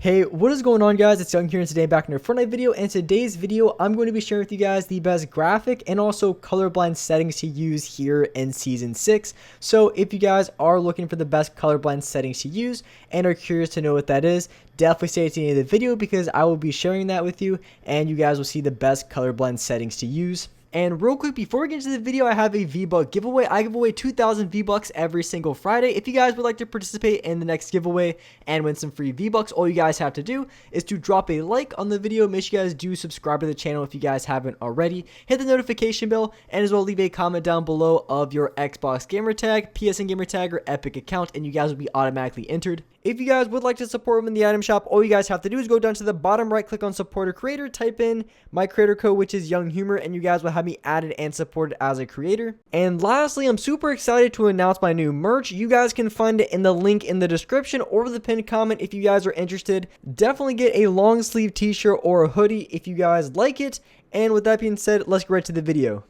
Hey, what is going on, guys? It's Young here, and today I'm back in a Fortnite video. And today's video, I'm going to be sharing with you guys the best graphic and also colorblind settings to use here in Season 6. So if you guys are looking for the best colorblind settings to use and are curious to know what that is, definitely stay to the end of the video because I will be sharing that with you and you guys will see the best colorblind settings to use. And real quick, before we get into the video, I have a V-Buck giveaway. I give away 2,000 V-Bucks every single Friday. If you guys would like to participate in the next giveaway and win some free V-Bucks, all you guys have to do is to drop a like on the video. Make sure you guys do subscribe to the channel if you guys haven't already. Hit the notification bell, and as well leave a comment down below of your Xbox gamer tag, PSN gamer tag, or Epic account, and you guys will be automatically entered. If you guys would like to support them in the item shop, all you guys have to do is go down to the bottom right, click on support a creator, type in my creator code, which is Young Humor, and you guys will have me added and supported as a creator. And lastly, I'm super excited to announce my new merch. You guys can find it in the link in the description or the pinned comment if you guys are interested. Definitely get a long sleeve t-shirt or a hoodie if you guys like it. And with that being said, let's get right to the video.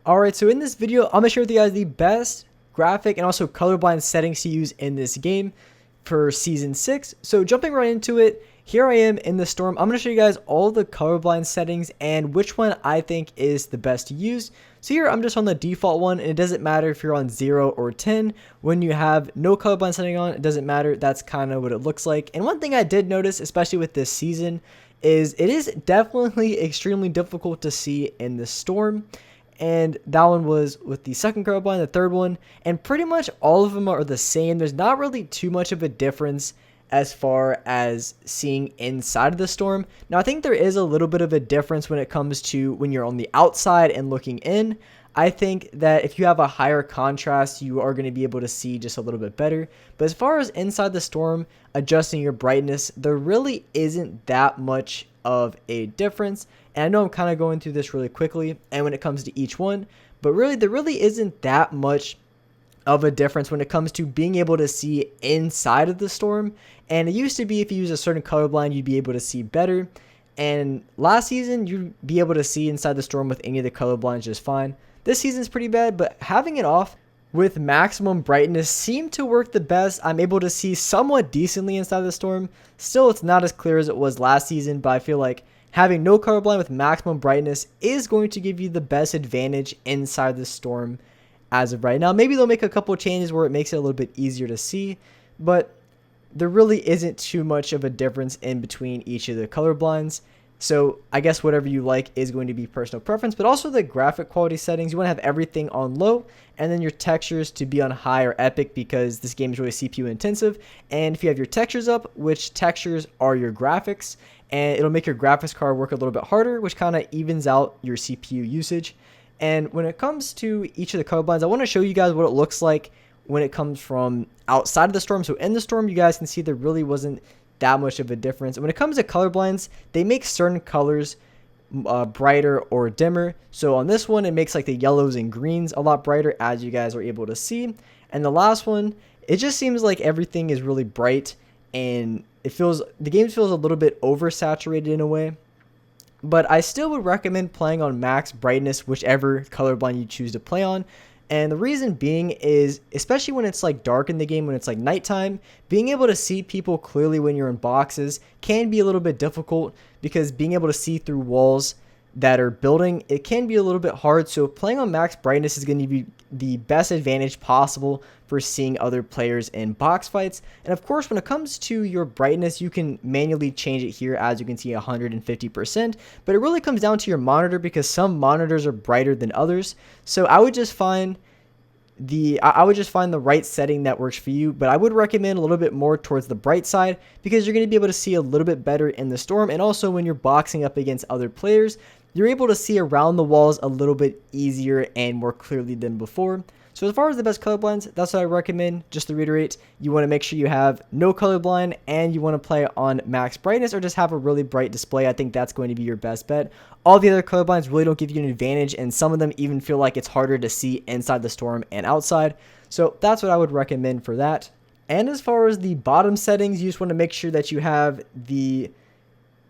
Alright, so in this video, I'm going to share with you guys the best graphic and also colorblind settings to use in this game for Season 6. So jumping right into it, here I am in the storm. I'm going to show you guys all the colorblind settings and which one I think is the best to use. So here I'm just on the default one, and it doesn't matter if you're on 0 or 10. When you have no colorblind setting on, it doesn't matter. That's kind of what it looks like. And one thing I did notice, especially with this season, is it is definitely extremely difficult to see in the storm. And that one was with the second colorblind, the third one, and pretty much all of them are the same. There's not really too much of a difference as far as seeing inside of the storm. Now, I think there is a little bit of a difference when it comes to when you're on the outside and looking in. I think that if you have a higher contrast, you are going to be able to see just a little bit better. But as far as inside the storm, adjusting your brightness, there really isn't that much of a difference. And I know I'm kind of going through this really quickly and when it comes to each one, but really there really isn't that much of a difference when it comes to being able to see inside of the storm. And it used to be if you use a certain colorblind, you'd be able to see better. And last season, you'd be able to see inside the storm with any of the colorblinds just fine. This season's pretty bad, but having it off with maximum brightness seemed to work the best. I'm able to see somewhat decently inside the storm. Still, it's not as clear as it was last season, but I feel like having no colorblind with maximum brightness is going to give you the best advantage inside the storm as of right now. Maybe they'll make a couple changes where it makes it a little bit easier to see, but there really isn't too much of a difference in between each of the colorblinds. So I guess whatever you like is going to be personal preference, but also the graphic quality settings. You want to have everything on low and then your textures to be on high or epic because this game is really CPU intensive. And if you have your textures up, which textures are your graphics, and it'll make your graphics card work a little bit harder, which kind of evens out your CPU usage. And when it comes to each of the colorblinds, I want to show you guys what it looks like when it comes from outside of the storm. So in the storm, you guys can see there really wasn't that much of a difference. And when it comes to colorblinds, they make certain colors brighter or dimmer. So on this one, it makes like the yellows and greens a lot brighter, as you guys are able to see. And the last one, it just seems like everything is really bright, and the game feels a little bit oversaturated in a way. But I still would recommend playing on max brightness, whichever colorblind you choose to play on. And the reason being is, especially when it's like dark in the game, when it's like nighttime, being able to see people clearly when you're in boxes can be a little bit difficult because being able to see through walls that are building, it can be a little bit hard. So playing on max brightness is going to be the best advantage possible for seeing other players in box fights. And of course, when it comes to your brightness, you can manually change it here, as you can see 150%, but it really comes down to your monitor because some monitors are brighter than others. So I would just find the right setting that works for you, but I would recommend a little bit more towards the bright side because you're going to be able to see a little bit better in the storm. And also when you're boxing up against other players, you're able to see around the walls a little bit easier and more clearly than before. So as far as the best colorblinds, that's what I recommend. Just to reiterate, you want to make sure you have no colorblind and you want to play on max brightness or just have a really bright display. I think that's going to be your best bet. All the other colorblinds really don't give you an advantage, and some of them even feel like it's harder to see inside the storm and outside. So that's what I would recommend for that. And as far as the bottom settings, you just want to make sure that you have the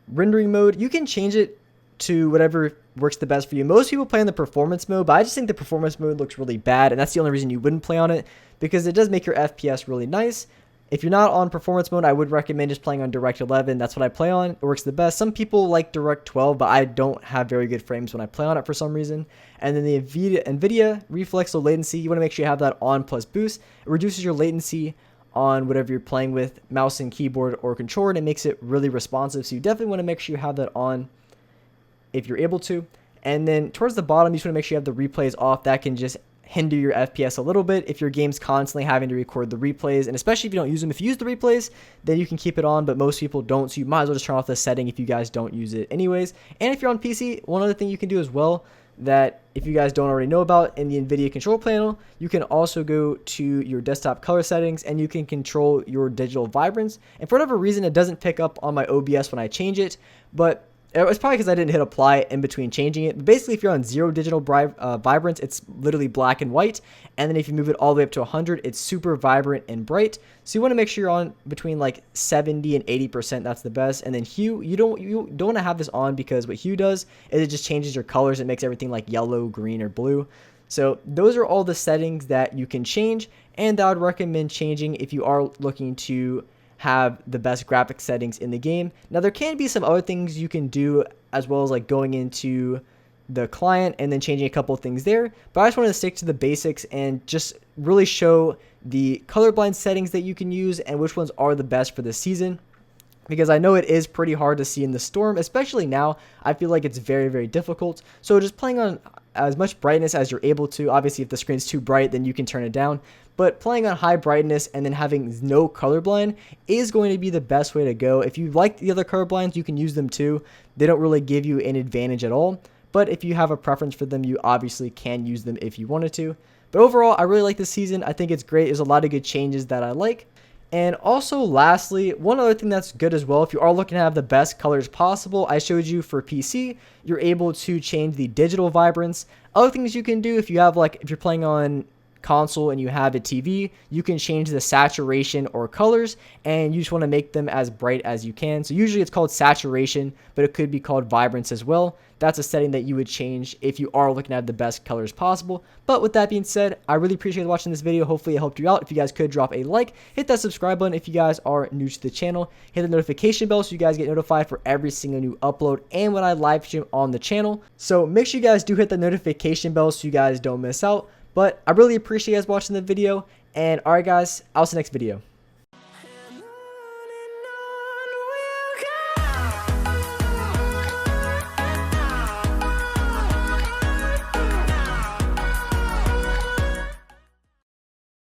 rendering mode. You can change it to whatever works the best for you. Most people play in the performance mode, but I just think the performance mode looks really bad, and that's the only reason you wouldn't play on it, because it does make your FPS really nice. If you're not on performance mode, I would recommend just playing on Direct 11. That's what I play on. It works the best. Some people like Direct 12, but I don't have very good frames when I play on it for some reason. And then the NVIDIA reflex low latency, you want to make sure you have that on plus boost. It reduces your latency on whatever you're playing with, mouse and keyboard or controller, and it makes it really responsive. So you definitely want to make sure you have that on if you're able to. And then towards the bottom, you just want to make sure you have the replays off. That can just hinder your FPS a little bit if your game's constantly having to record the replays, and especially if you don't use them. If you use the replays, then you can keep it on, but most people don't, so you might as well just turn off the setting if you guys don't use it anyways. And if you're on PC, one other thing you can do as well, that if you guys don't already know about, in the NVIDIA control panel, you can also go to your desktop color settings and you can control your digital vibrance. And for whatever reason, it doesn't pick up on my OBS when I change it, but it's probably because I didn't hit apply in between changing it. But basically, if you're on 0 digital vibrance, it's literally black and white. And then if you move it all the way up to 100, it's super vibrant and bright. So you want to make sure you're on between like 70 and 80%. That's the best. And then hue, you don't want to have this on, because what hue does is it just changes your colors. It makes everything like yellow, green, or blue. So those are all the settings that you can change, and I would recommend changing if you are looking to have the best graphic settings in the game. Now there can be some other things you can do, as well as like going into the client and then changing a couple of things there, but I just wanted to stick to the basics and just really show the colorblind settings that you can use and which ones are the best for this season, because I know it is pretty hard to see in the storm, especially now. I feel like it's very, very difficult. So just playing on as much brightness as you're able to. Obviously, if the screen's too bright, then you can turn it down. But playing on high brightness and then having no colorblind is going to be the best way to go. If you like the other colorblinds, you can use them too. They don't really give you an advantage at all. But if you have a preference for them, you obviously can use them if you wanted to. But overall, I really like this season. I think it's great. There's a lot of good changes that I like. And also, lastly, one other thing that's good as well, if you are looking to have the best colors possible, I showed you for PC, you're able to change the digital vibrance. Other things you can do, if you're playing on console and you have a TV, you can change the saturation or colors, and you just want to make them as bright as you can. So usually it's called saturation, but it could be called vibrance as well. That's a setting that you would change if you are looking at the best colors possible. But with that being said, I really appreciate watching this video. Hopefully it helped you out. If you guys could drop a like, hit that subscribe button if you guys are new to the channel, hit the notification bell so you guys get notified for every single new upload and when I live stream on the channel. So make sure you guys do hit the notification bell so you guys don't miss out. But I really appreciate you guys watching the video. And alright guys, I'll see you next video.